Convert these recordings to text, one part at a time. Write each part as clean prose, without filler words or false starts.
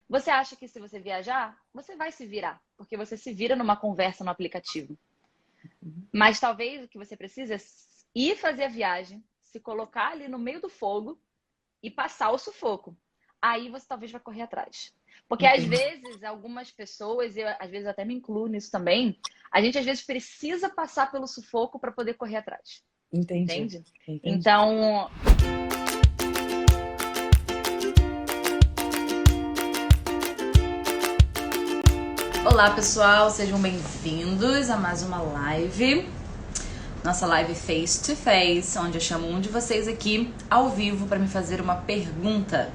Você acha que se você viajar, você vai se virar, porque você se vira numa conversa no aplicativo. Mas talvez o que você precisa é ir fazer a viagem, se colocar ali no meio do fogo e passar o sufoco. Aí você talvez vai correr atrás. Porque às Entendi. vezes, algumas pessoas, e eu, às vezes até me incluo nisso também, a gente às vezes precisa passar pelo sufoco para poder correr atrás. Entendi. Entende? Entendi. Então, olá pessoal, sejam bem-vindos a mais uma live. Nossa live face to face, onde eu chamo um de vocês aqui ao vivo para me fazer uma pergunta.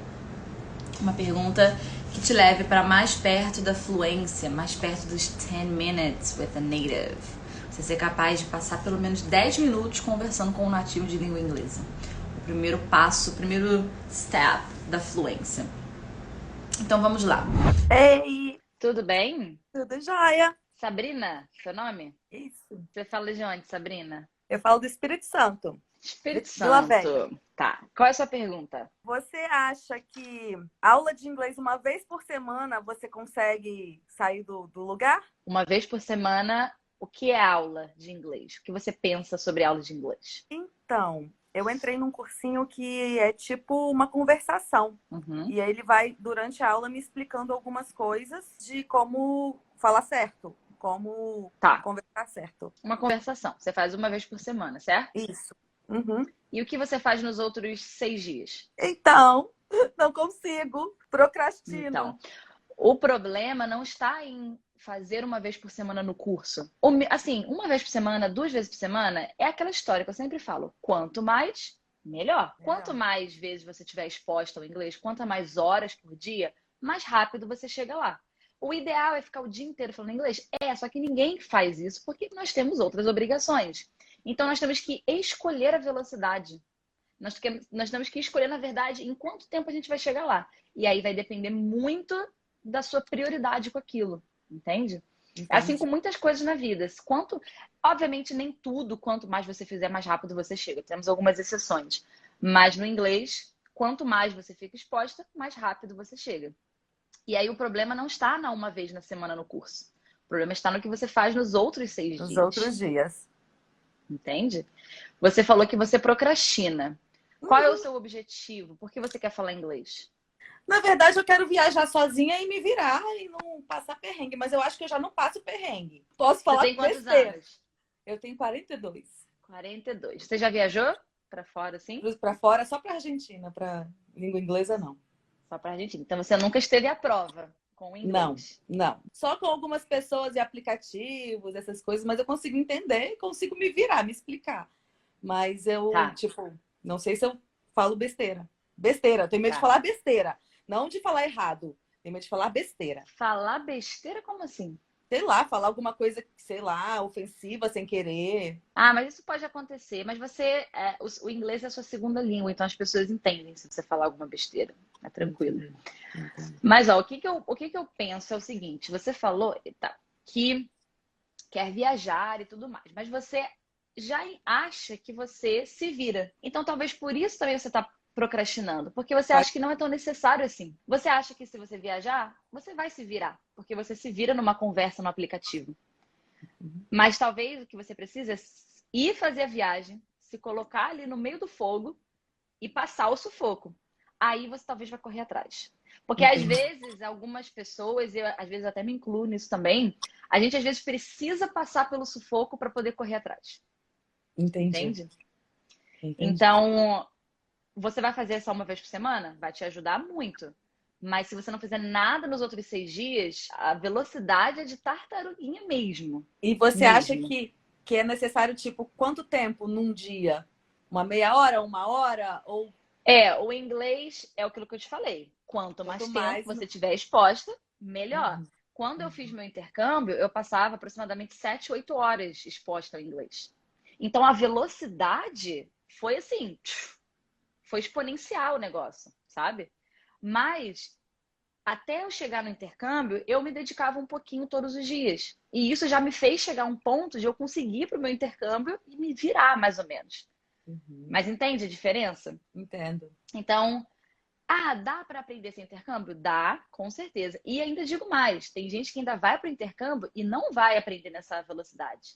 Uma pergunta que te leve para mais perto da fluência, mais perto dos 10 minutes with a native. Você ser capaz de passar pelo menos 10 minutos conversando com um nativo de língua inglesa. O primeiro passo, o primeiro step da fluência. Então vamos lá. Ei, Tudo bem? tudo jóia? Sabrina, seu nome? Isso. Você fala de onde, Sabrina? Eu falo do Espírito Santo, Espírito Vila Velha. Santo. Tá. Qual é a sua pergunta? Você acha que aula de inglês uma vez por semana você consegue sair do lugar? Uma vez por semana, o que é aula de inglês? O que você pensa sobre aula de inglês? Então, eu entrei num cursinho que é tipo uma conversação. Uhum. E aí ele vai, durante a aula, me explicando algumas coisas de como falar certo, como Tá. conversar certo. Uma conversação. Você faz uma vez por semana, certo? Isso. Uhum. E o que você faz nos outros 6 dias? Então, não consigo, procrastino. Então, o problema não está em fazer uma vez por semana no curso. Assim, uma vez por semana, 2 vezes por semana, é aquela história que eu sempre falo. Quanto mais, melhor. Quanto mais vezes você estiver exposta ao inglês, quanto mais horas por dia, mais rápido você chega lá. O ideal é ficar o dia inteiro falando inglês? Só que ninguém faz isso porque nós temos outras obrigações. Então, nós temos que escolher a velocidade. Nós temos que escolher, na verdade, em quanto tempo a gente vai chegar lá. E aí vai depender muito da sua prioridade com aquilo, entende? Assim com muitas coisas na vida. Obviamente, nem tudo, quanto mais você fizer, mais rápido você chega. Temos algumas exceções. Mas no inglês, quanto mais você fica exposta, mais rápido você chega. E aí o problema não está na uma vez na semana no curso. O problema está no que você faz nos outros 6 Nos dias. outros dias. Entende? Você falou que você procrastina. Qual é o seu objetivo? Por que você quer falar inglês? Na verdade, eu quero viajar sozinha e me virar e não passar perrengue. Mas eu acho que eu já não passo perrengue. Posso falar Você tem quantos besteira. anos? Eu tenho 42. 42. Você já viajou pra fora, assim? Pra fora, só pra Argentina. Pra língua inglesa, não. Só pra Argentina. Então você nunca esteve à prova com o inglês? Não. Só com algumas pessoas e aplicativos, essas coisas. Mas eu consigo entender e consigo me virar, me explicar. Mas eu, não sei se eu falo besteira. Besteira. Eu tenho medo de falar besteira. Não de falar errado. Tenho medo de falar besteira. Falar besteira? Como assim? Sei lá, falar alguma coisa, sei lá, ofensiva sem querer. Mas isso pode acontecer. Mas o inglês é a sua segunda língua, então as pessoas entendem se você falar alguma besteira. É tranquilo. Entendi. Mas, ó, o que eu penso é o seguinte. Você falou que quer viajar e tudo mais. Mas você já acha que você se vira. Então, talvez por isso também você está procrastinando. Porque você acha que não é tão necessário assim. Você acha que se você viajar, você vai se virar. Porque você se vira numa conversa no aplicativo. Mas talvez o que você precisa é ir fazer a viagem, se colocar ali no meio do fogo e passar o sufoco. Aí você talvez vai correr atrás. Porque às vezes, algumas pessoas, eu às vezes até me incluo nisso também, a gente às vezes precisa passar pelo sufoco para poder correr atrás. Entende? Então, você vai fazer só uma vez por semana? Vai te ajudar muito. Mas se você não fizer nada nos outros 6 dias, a velocidade é de tartaruguinha mesmo. E você acha que é necessário, tipo, quanto tempo num dia? Uma meia hora, 1 hora? Ou... O inglês é aquilo que eu te falei. Quanto mais tempo você tiver exposta, melhor. Quando eu fiz meu intercâmbio, eu passava aproximadamente 7, 8 horas exposta ao inglês. Então, a velocidade foi assim, foi exponencial o negócio, sabe? Mas, até eu chegar no intercâmbio, eu me dedicava um pouquinho todos os dias. E isso já me fez chegar a um ponto de eu conseguir ir para o meu intercâmbio e me virar, mais ou menos. Mas entende a diferença? Entendo. Então, Ah, dá para aprender sem intercâmbio? Dá, com certeza. E ainda digo mais, tem gente que ainda vai para o intercâmbio e não vai aprender nessa velocidade.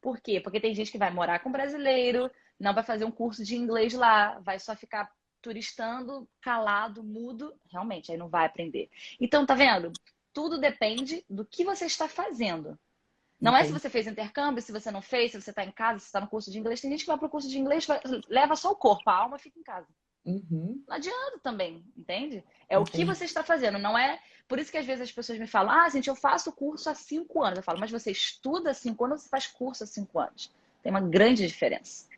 Por quê? Porque tem gente que vai morar com brasileiro, não vai fazer um curso de inglês lá, vai só ficar turistando, calado, mudo, realmente, aí não vai aprender. Então, tá vendo? Tudo depende do que você está fazendo. Não é se Entendi. você fez intercâmbio, se você não fez, se você está em casa, se está no curso de inglês. Tem gente que vai para o curso de inglês, leva só o corpo, a alma fica em casa. Uhum. Não adianta também, entende? É o que Entendi. você está fazendo, não é... Por isso que às vezes as pessoas me falam, ah, gente, eu faço curso há 5 anos. Eu falo, mas você estuda há 5 anos ou você faz curso há 5 anos? Tem uma grande diferença,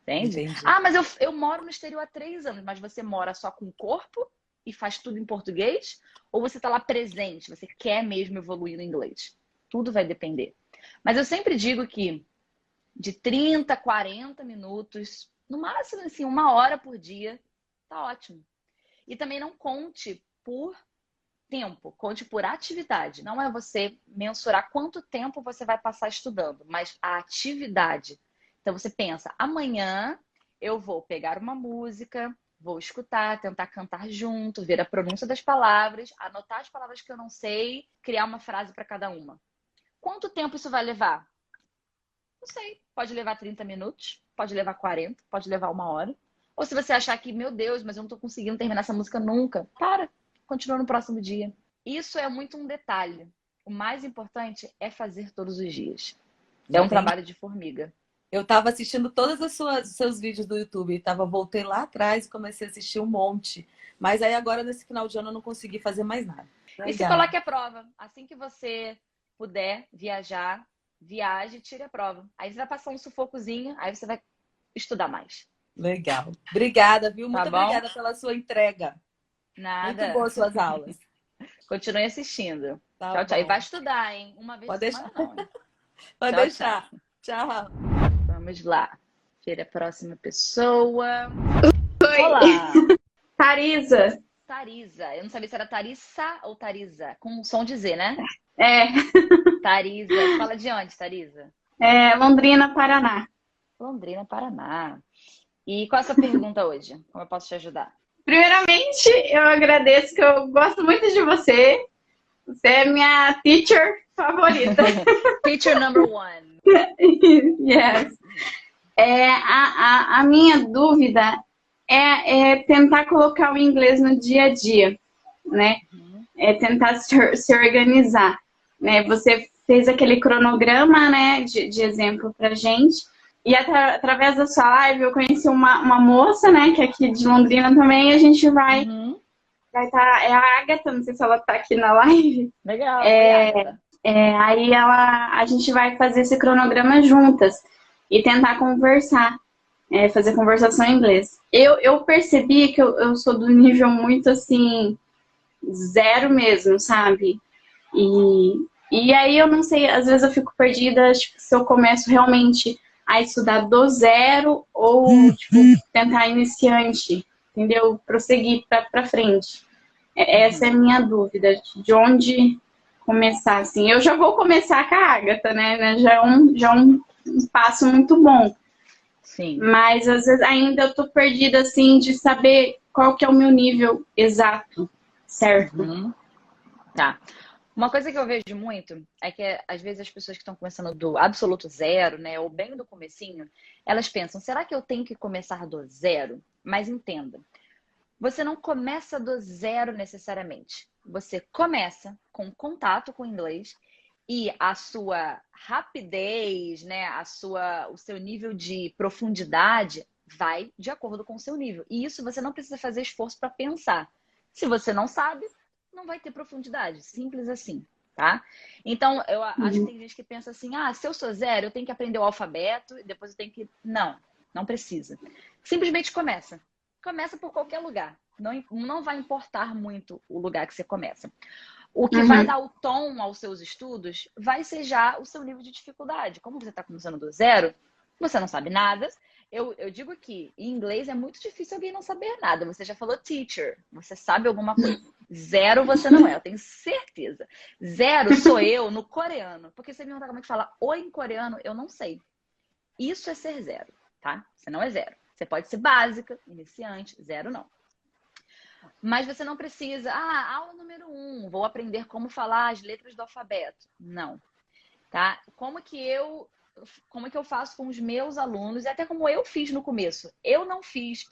entende? Entendi. Ah, mas eu moro no exterior há 3 anos, mas você mora só com o corpo e faz tudo em português? Ou você está lá presente, você quer mesmo evoluir no inglês? Tudo vai depender. Mas eu sempre digo que de 30, 40 minutos, no máximo assim, 1 hora por dia, tá ótimo. E também não conte por tempo, conte por atividade. Não é você mensurar quanto tempo você vai passar estudando, mas a atividade. Então você pensa, amanhã eu vou pegar uma música, vou escutar, tentar cantar junto, ver a pronúncia das palavras, anotar as palavras que eu não sei, criar uma frase para cada uma. Quanto tempo isso vai levar? Não sei. Pode levar 30 minutos, pode levar 40, pode levar 1 hora. Ou se você achar que, meu Deus, mas eu não tô conseguindo terminar essa música nunca, para, continua no próximo dia. Isso é muito um detalhe. O mais importante é fazer todos os dias. É um Entendi. trabalho de formiga. Eu estava assistindo todos os seus vídeos do YouTube. Voltei lá atrás e comecei a assistir um monte. Mas aí agora, nesse final de ano, eu não consegui fazer mais nada. E se Legal. coloque a prova. Assim que você puder viajar, viaje e tire a prova. Aí você vai passar um sufocozinho, aí você vai estudar mais. Legal. Obrigada, viu? Tá Muito bom? obrigada pela sua entrega. Muito Nada. boas suas aulas. Continue assistindo. Tá Tchau, tchau. E vai bom. estudar, hein? Uma vez Pode por deixar. semana não, hein? Pode Tchau, tchau. deixar. Tchau. Vamos lá. Ver a próxima pessoa. Oi, Olá, Tarisa. Tarisa. Eu não sabia se era Tarissa ou Tarisa. Com som de Z, né? É, Tarisa. Você fala de onde, Tarisa? Londrina, Paraná. Londrina, Paraná. E qual é a sua pergunta hoje? Como eu posso te ajudar? Primeiramente, eu agradeço que eu gosto muito de você. Você é minha teacher favorita. Teacher number one. Yes. A minha dúvida é tentar colocar o inglês no dia a dia, né? É tentar se organizar, né? Você fez aquele cronograma, né, de exemplo pra gente. E através da sua live eu conheci uma moça, né, que é aqui de Londrina também, e a gente vai estar, é a Agatha, não sei se ela tá aqui na live. Legal. Oi, Agatha. Aí a gente vai fazer esse cronograma juntas e tentar conversar, fazer conversação em inglês. Eu percebi que eu sou do nível muito assim, zero mesmo, sabe? E aí eu não sei, às vezes eu fico perdida, tipo, se eu começo realmente a estudar do zero ou tipo, tentar iniciante, entendeu? Prosseguir pra frente. Essa é a minha dúvida, de onde começar, assim. Eu já vou começar com a Agatha, né? Já é um passo muito bom. Sim. Mas às vezes ainda eu tô perdida, assim, de saber qual que é o meu nível exato, certo? Tá. Uma coisa que eu vejo muito é que, às vezes, as pessoas que estão começando do absoluto zero, né, ou bem do comecinho, elas pensam, será que eu tenho que começar do zero? Mas entenda, você não começa do zero necessariamente. Você começa com contato com o inglês e a sua rapidez, né, o seu nível de profundidade vai de acordo com o seu nível. E isso você não precisa fazer esforço para pensar. Se você não sabe, não vai ter profundidade. Simples assim, tá? Então, eu acho que tem gente que pensa assim, ah, se eu sou zero, eu tenho que aprender o alfabeto e depois eu tenho que... Não, não precisa. Simplesmente começa. Começa por qualquer lugar. Não vai importar muito o lugar que você começa. O que vai dar o tom aos seus estudos vai ser já o seu nível de dificuldade. Como você está começando do zero, você não sabe nada. Eu digo que em inglês é muito difícil alguém não saber nada. Você já falou teacher, você sabe alguma coisa. Zero você não é, eu tenho certeza. Zero sou eu no coreano. Porque você me pergunta como é que fala oi em coreano, eu não sei. Isso é ser zero, tá? Você não é zero. Você pode ser básica, iniciante, zero não. Mas você não precisa, aula número 1, vou aprender como falar as letras do alfabeto. Não, tá? Como que eu faço com os meus alunos, e até como eu fiz no começo. Eu não fiz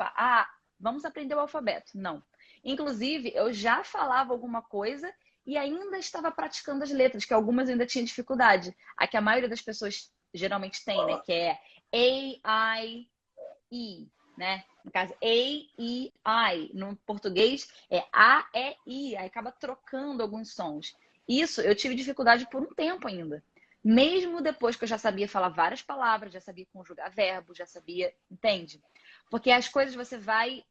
vamos aprender o alfabeto. Não. Inclusive, eu já falava alguma coisa e ainda estava praticando as letras, que algumas eu ainda tinha dificuldade. A que a maioria das pessoas geralmente tem, né? Que é A, I, E, né? No caso, A, E, I. No português é A, E, I. Aí acaba trocando alguns sons. Isso eu tive dificuldade por um tempo ainda. Mesmo depois que eu já sabia falar várias palavras, já sabia conjugar verbos, já sabia, entende? Porque as coisas você vai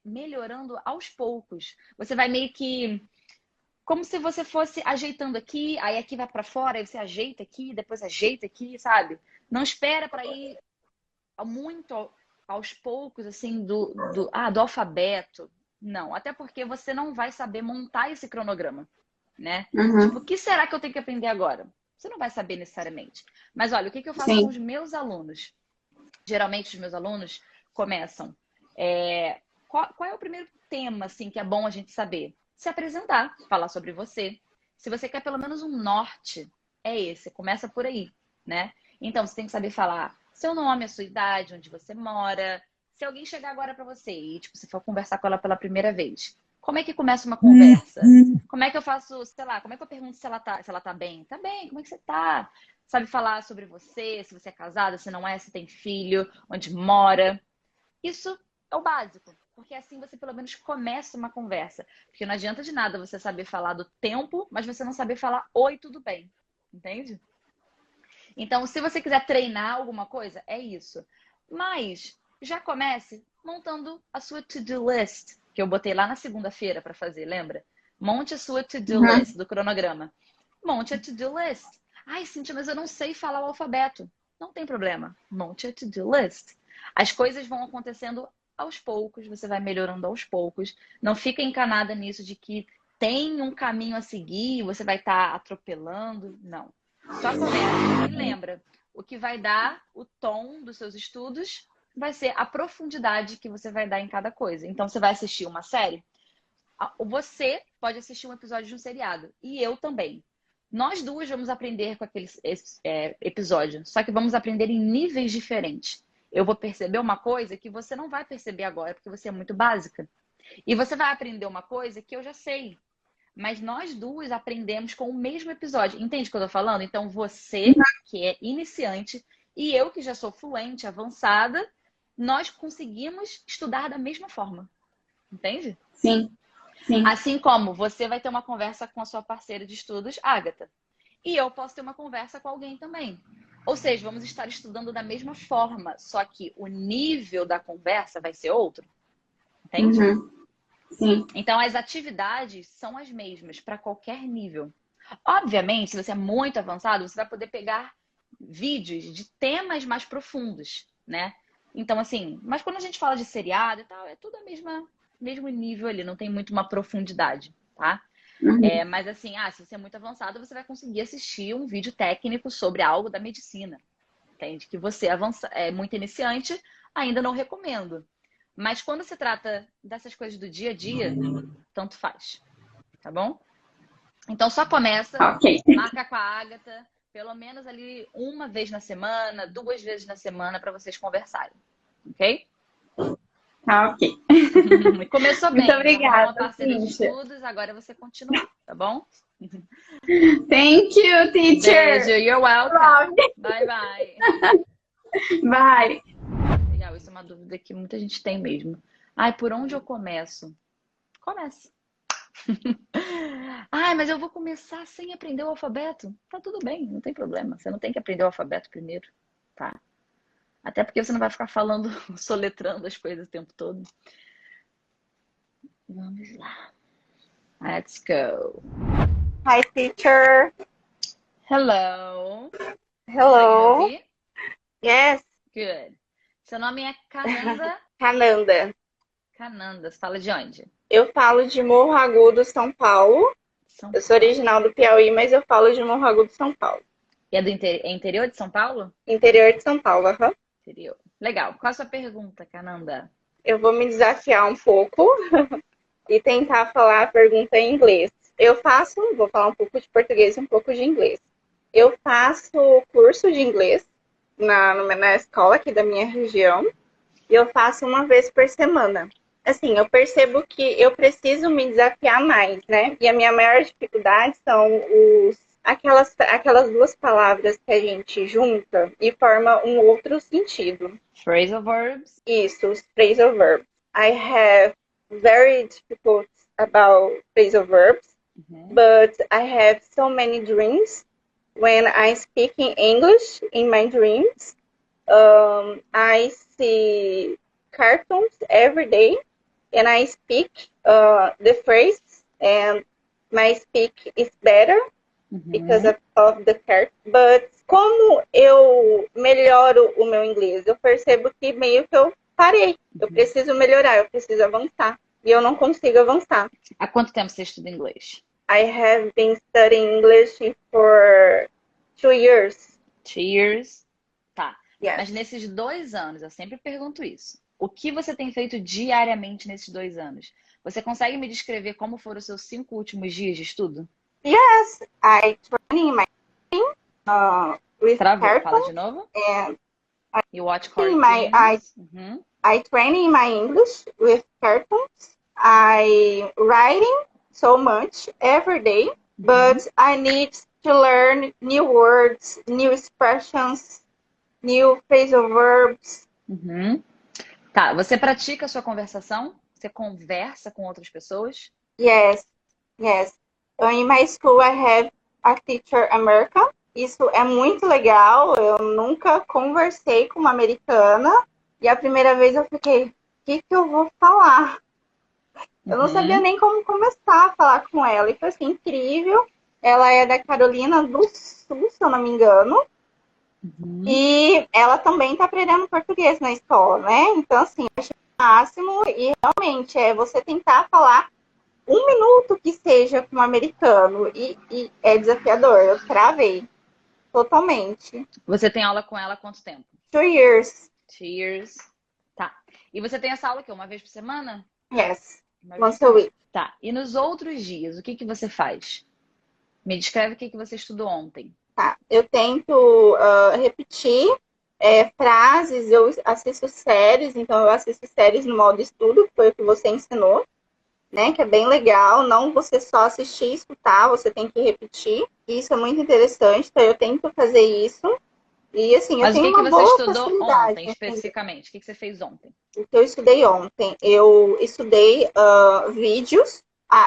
melhorando aos poucos. Você vai meio que como se você fosse ajeitando aqui, aí aqui vai para fora, aí você ajeita aqui, depois ajeita aqui, sabe? Não espera para ir muito aos poucos, assim, do alfabeto. Não, até porque você não vai saber montar esse cronograma, né? Tipo, o que será que eu tenho que aprender agora? Você não vai saber necessariamente. Mas olha, o que eu faço com os meus alunos? Geralmente os meus alunos começam... Qual é o primeiro tema, assim, que é bom a gente saber? Se apresentar, falar sobre você. Se você quer pelo menos um norte, é esse. Começa por aí, né? Então, você tem que saber falar seu nome, a sua idade, onde você mora. Se alguém chegar agora pra você e, tipo, você for conversar com ela pela primeira vez, como é que começa uma conversa? Como é que eu faço, sei lá, como é que eu pergunto se ela tá bem? Tá bem, como é que você tá? Sabe falar sobre você, se você é casada, se não é, se tem filho, onde mora. Isso é o básico, porque assim você pelo menos começa uma conversa. Porque não adianta de nada você saber falar do tempo, mas você não saber falar oi, tudo bem. Entende? Então, se você quiser treinar alguma coisa, é isso. Mas já comece montando a sua to-do list, que eu botei lá na segunda-feira para fazer, lembra? Monte a sua to-do list do cronograma. Monte a to-do list. Ai, Cíntia, mas eu não sei falar o alfabeto. Não tem problema. Monte a to-do list. As coisas vão acontecendo aos poucos, você vai melhorando aos poucos. Não fica encanada nisso de que tem um caminho a seguir, você vai estar atropelando. Não. Só começa. E lembra, o que vai dar o tom dos seus estudos vai ser a profundidade que você vai dar em cada coisa. Então, você vai assistir uma série, você pode assistir um episódio de um seriado. E eu também. Nós duas vamos aprender com aquele episódio, só que vamos aprender em níveis diferentes. Eu vou perceber uma coisa que você não vai perceber agora, porque você é muito básica. E você vai aprender uma coisa que eu já sei. Mas nós duas aprendemos com o mesmo episódio. Entende o que eu tô falando? Então, você, que é iniciante, e eu, que já sou fluente, avançada, nós conseguimos estudar da mesma forma. Entende? Sim. Sim. Assim como você vai ter uma conversa com a sua parceira de estudos, Ágata. E eu posso ter uma conversa com alguém também. Ou seja, vamos estar estudando da mesma forma, só que o nível da conversa vai ser outro. Entende? Sim. Então, as atividades são as mesmas para qualquer nível. Obviamente, se você é muito avançado, você vai poder pegar vídeos de temas mais profundos, né? Então, assim, mas quando a gente fala de seriado e tal, é tudo mesmo nível ali, não tem muito uma profundidade, tá? Mas assim, se você é muito avançado, você vai conseguir assistir um vídeo técnico sobre algo da medicina. Entende? Que você é muito iniciante, ainda não recomendo. Mas quando se trata dessas coisas do dia a dia, tanto faz. Tá bom? Então só começa, marca com a Ágata, pelo menos ali uma vez na semana, 2 vezes na semana, para vocês conversarem. Ok? Tá, ok. Começou bem. Muito obrigada, uma parceira de Cíntia. estudos, agora você continua, tá bom? Thank you, teacher. Beijo, you're welcome. Bye, bye. Bye. Legal, isso é uma dúvida que muita gente tem mesmo. Ai, por onde eu começo? Comece. Ai, mas eu vou começar sem aprender o alfabeto? Tá tudo bem, não tem problema. Você não tem que aprender o alfabeto primeiro, tá? Até porque você não vai ficar falando, soletrando as coisas o tempo todo. Vamos lá. Let's go. Hi, teacher. Hello. Hello. Consegue me ouvir? Yes, Good. Seu nome é Cananda? Cananda. Cananda. Você fala de onde? Eu falo de Morro Agudo, São Paulo. São Eu sou Paulo. original do Piauí, mas eu falo de Morro Agudo, São Paulo. E é do interior de São Paulo? Interior de São Paulo, aham. Interior. Legal. Qual a sua pergunta, Cananda? Eu vou me desafiar um pouco. e tentar falar a pergunta em inglês. Vou falar um pouco de português e um pouco de inglês. Eu faço curso de inglês na escola aqui da minha região e eu faço uma vez por semana. Assim, eu percebo que eu preciso me desafiar mais, né? E a minha maior dificuldade são aquelas duas palavras que a gente junta e forma um outro sentido. Phrasal verbs. Isso, os phrasal verbs. I have very difficult about phrasal verbs, but I have so many dreams. When I speak in English in my dreams, I see cartoons every day, and I speak the phrase, and my speak is better because of the cartoon. But como eu melhoro o meu inglês? Eu percebo que meio que eu parei. Eu preciso melhorar, eu preciso avançar. E eu não consigo avançar. Há quanto tempo você estuda inglês? I have been studying English for 2 years. 2 years? Tá. Yes. Mas nesses 2 anos, eu sempre pergunto isso. O que você tem feito diariamente nesses 2 anos? Você consegue me descrever como foram os seus 5 últimos dias de estudo? Yes, I train my with Travou, fala cartoons de novo. and You watch train cartoons. I train in my English with cartoons. I writing so much every day, but I need to learn new words, new expressions, new phrasal verbs. Tá, você pratica a sua conversação? Você conversa com outras pessoas? Yes, yes. In my school I have a teacher American. Isso é muito legal. Eu nunca conversei com uma americana. E a primeira vez eu fiquei, o que eu vou falar? Eu não sabia nem como começar a falar com ela. E foi assim, incrível. Ela é da Carolina do Sul, se eu não me engano. E ela também está aprendendo português na escola, né? Então, assim, eu achei o máximo. E realmente é você tentar falar 1 minuto que seja com um americano. E é desafiador. Eu travei totalmente. Você tem aula com ela há quanto tempo? 2 years. 2 years. Tá. E você tem essa aula aqui uma vez por semana? Yes. Once a week. Tá. E nos outros dias, o que você faz? Me descreve o que você estudou ontem. Tá. Eu tento repetir frases, eu assisto séries, então eu assisto séries no modo estudo, que foi o que você ensinou, né? Que é bem legal. Não você só assistir e escutar, você tem que repetir. Isso é muito interessante, então eu tento fazer isso. E assim, mas eu tenho uma Mas boa o que você estudou facilidade, ontem, especificamente? O que você fez ontem? O que eu estudei ontem? Eu estudei vídeos.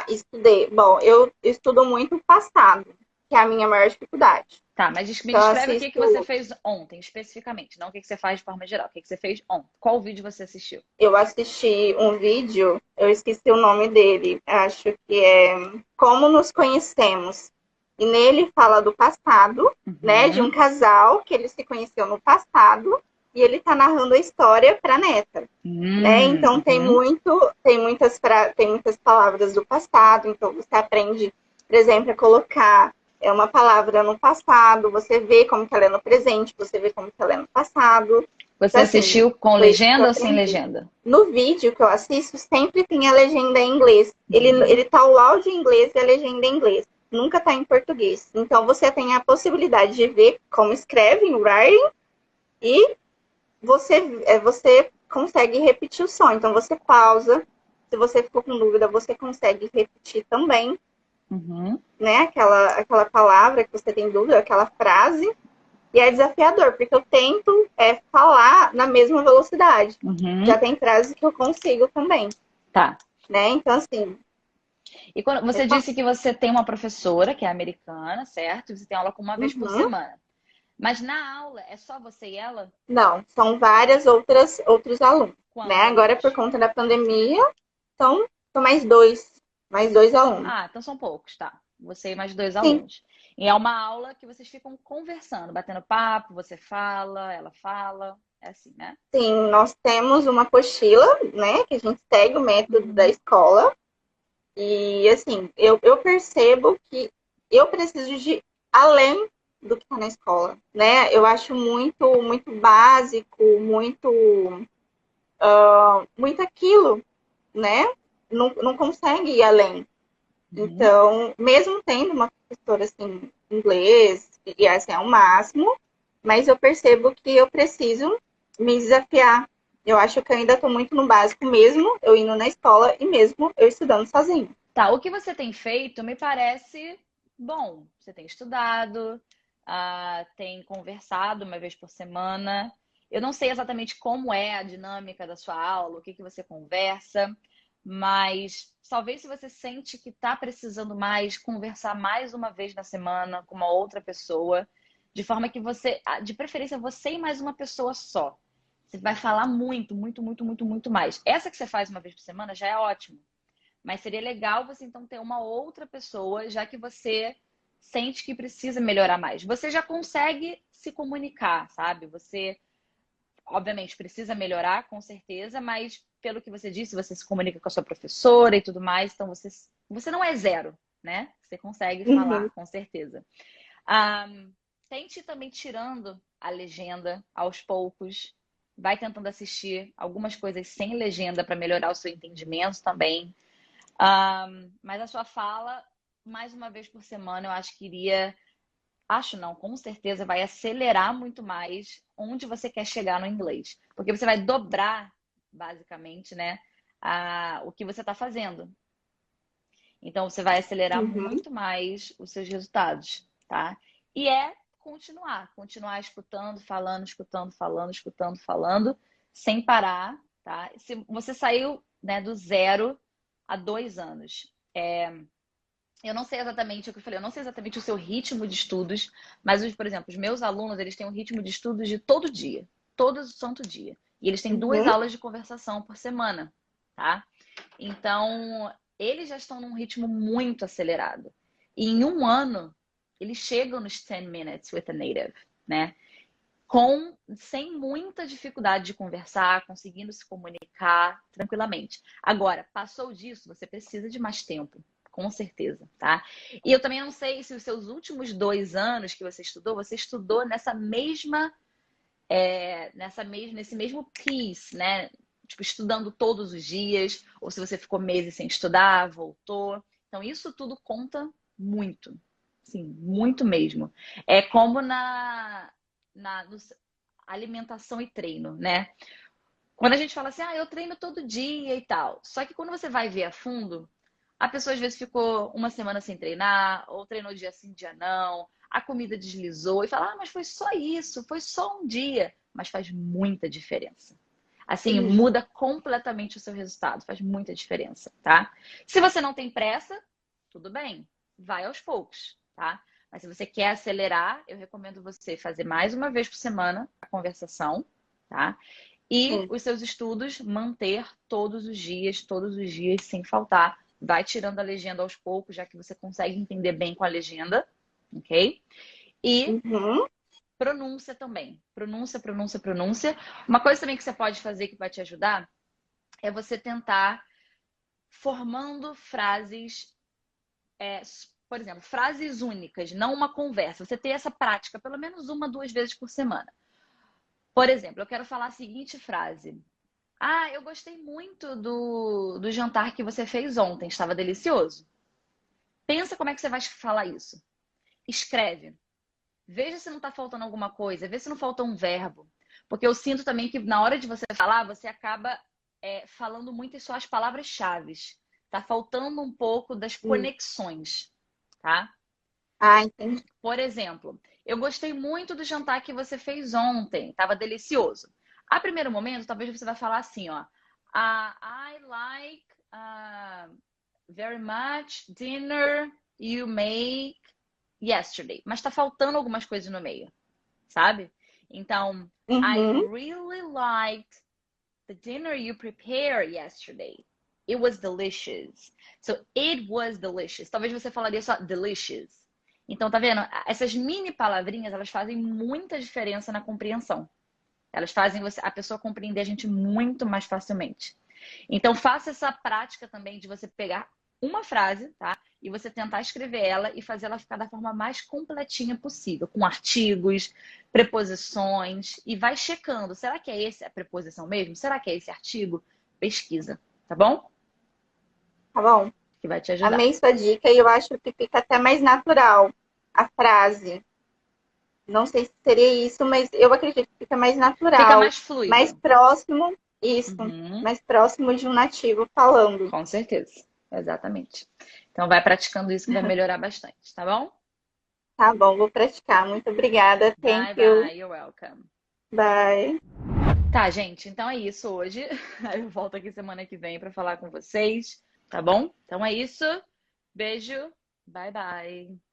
Estudei. Bom, eu estudo muito o passado, que é a minha maior dificuldade. Tá, mas me descreve o que você fez ontem, especificamente. Não o que você faz de forma geral. O que você fez ontem? Qual vídeo você assistiu? Eu assisti um vídeo, eu esqueci o nome dele. Acho que é Como Nos Conhecemos. E nele fala do passado, né? De um casal que ele se conheceu no passado. E ele tá narrando a história pra neta, né? Então tem muitas palavras do passado. Então você aprende, por exemplo, a colocar uma palavra no passado. Você vê como que ela é no presente, você vê como que ela é no passado. Você então, assistiu com legenda ou sem legenda? No vídeo que eu assisto, sempre tem a legenda em inglês. Ele tá o áudio em inglês e a legenda em inglês. Nunca tá em português. Então você tem a possibilidade de ver como escreve em writing e você consegue repetir o som. Então você pausa. Se você ficou com dúvida, você consegue repetir também. Né? Aquela palavra que você tem dúvida, aquela frase. E é desafiador, porque eu tento falar na mesma velocidade. Já tem frases que eu consigo também. Tá. Né? Então, assim... E quando você disse que você tem uma professora, que é americana, certo? Você tem aula com uma vez por semana. Mas na aula, é só você e ela? Não, são várias outros alunos. Né? Agora, por conta da pandemia, são mais 2. Mais 2 alunos. Ah, então são poucos, tá. Você e mais 2 alunos. E é uma aula que vocês ficam conversando, batendo papo, você fala, ela fala. É assim, né? Sim, nós temos uma apostila, né? Que a gente segue o método da escola. E, assim, eu percebo que eu preciso de além do que está na escola, né? Eu acho muito, muito básico, muito aquilo, né? não consegue ir além. Então, mesmo tendo uma professora assim, inglês, e assim é o máximo, mas eu percebo que eu preciso me desafiar. Eu acho que eu ainda estou muito no básico, mesmo eu indo na escola e mesmo eu estudando sozinho. Tá, o que você tem feito me parece bom. Você tem estudado, tem conversado uma vez por semana. Eu não sei exatamente como é a dinâmica da sua aula, o que você conversa, mas talvez se você sente que está precisando mais, conversar mais uma vez na semana com uma outra pessoa, de forma que você, de preferência, você e mais uma pessoa só. Você vai falar muito, muito, muito, muito, muito mais. Essa que você faz uma vez por semana já é ótimo. Mas seria legal você então ter uma outra pessoa, já que você sente que precisa melhorar mais. Você já consegue se comunicar, sabe? Você, obviamente, precisa melhorar, com certeza, mas pelo que você disse, você se comunica com a sua professora e tudo mais, então você não é zero, né? Você consegue falar, com certeza. Tente também tirando a legenda aos poucos. Vai tentando assistir algumas coisas sem legenda para melhorar o seu entendimento também. Mas a sua fala, mais uma vez por semana, eu acho que iria... Acho não, com certeza vai acelerar muito mais onde você quer chegar no inglês. Porque você vai dobrar, basicamente, né, o que você está fazendo. Então, você vai acelerar muito mais os seus resultados, tá? E continuar escutando, falando, escutando, falando, escutando, falando, sem parar, tá? Se você saiu, né, do 0 a 2 anos. Eu não sei exatamente o que eu falei, eu não sei exatamente o seu ritmo de estudos, mas, por exemplo, os meus alunos, eles têm um ritmo de estudos de todo santo dia. E eles têm 2 aulas de conversação por semana, tá? Então, eles já estão num ritmo muito acelerado. E em 1 ano, eles chegam nos 10 minutes with a native, né? Sem muita dificuldade de conversar, conseguindo se comunicar tranquilamente. Agora, passou disso, você precisa de mais tempo, com certeza, tá? E eu também não sei se os seus últimos 2 anos que você estudou nessa mesma, nesse mesmo piece, né? Tipo, estudando todos os dias, ou se você ficou meses sem estudar, voltou. Então, isso tudo conta muito. Sim, muito mesmo. É como na alimentação e treino, né? Quando a gente fala assim, eu treino todo dia e tal. Só que quando você vai ver a fundo, a pessoa às vezes ficou 1 semana sem treinar, ou treinou dia sim, dia não, a comida deslizou e fala, mas foi só isso, foi só um dia. Mas faz muita diferença. Assim, muda completamente o seu resultado, faz muita diferença, tá? Se você não tem pressa, tudo bem, vai aos poucos, tá? Mas se você quer acelerar, eu recomendo você fazer mais uma vez por semana a conversação, tá? E os seus estudos manter todos os dias, sem faltar. Vai tirando a legenda aos poucos, já que você consegue entender bem com a legenda, ok? E pronúncia também. Pronúncia, pronúncia, pronúncia. Uma coisa também que você pode fazer que vai te ajudar é você tentar formando frases, por exemplo, frases únicas, não uma conversa. Você ter essa prática pelo menos 1, 2 vezes por semana. Por exemplo, eu quero falar a seguinte frase. Eu gostei muito do jantar que você fez ontem, estava delicioso. Pensa como é que você vai falar isso. Escreve. Veja se não está faltando alguma coisa, vê se não falta um verbo. Porque eu sinto também que na hora de você falar, você acaba falando muito só as palavras-chave. Tá faltando um pouco das conexões, tá? Entendi. Por exemplo, eu gostei muito do jantar que você fez ontem, estava delicioso. A primeiro momento, talvez você vai falar assim, ó. I like very much dinner you make yesterday. Mas tá faltando algumas coisas no meio, sabe? Então, I really liked the dinner you prepared yesterday. It was delicious. So, it was delicious. Talvez você falaria só delicious. Então, tá vendo? Essas mini palavrinhas, elas fazem muita diferença na compreensão. Elas fazem a pessoa compreender a gente muito mais facilmente. Então, faça essa prática também de você pegar uma frase, tá? E você tentar escrever ela e fazer ela ficar da forma mais completinha possível, com artigos, preposições, e vai checando. Será que é essa a preposição mesmo? Será que é esse artigo? Pesquisa, tá bom? Tá bom? Que vai te ajudar. Amei sua dica e eu acho que fica até mais natural a frase. Não sei se seria isso, mas eu acredito que fica mais natural. Fica mais fluido. Mais próximo, isso. Mais próximo de um nativo falando. Com certeza. Exatamente. Então vai praticando isso que vai melhorar bastante, tá bom? Tá bom, vou praticar. Muito obrigada. Thank you. Bye, you're welcome. Bye. Tá, gente, então é isso hoje. Aí eu volto aqui semana que vem pra falar com vocês, tá bom? Então é isso. Beijo. Bye, bye.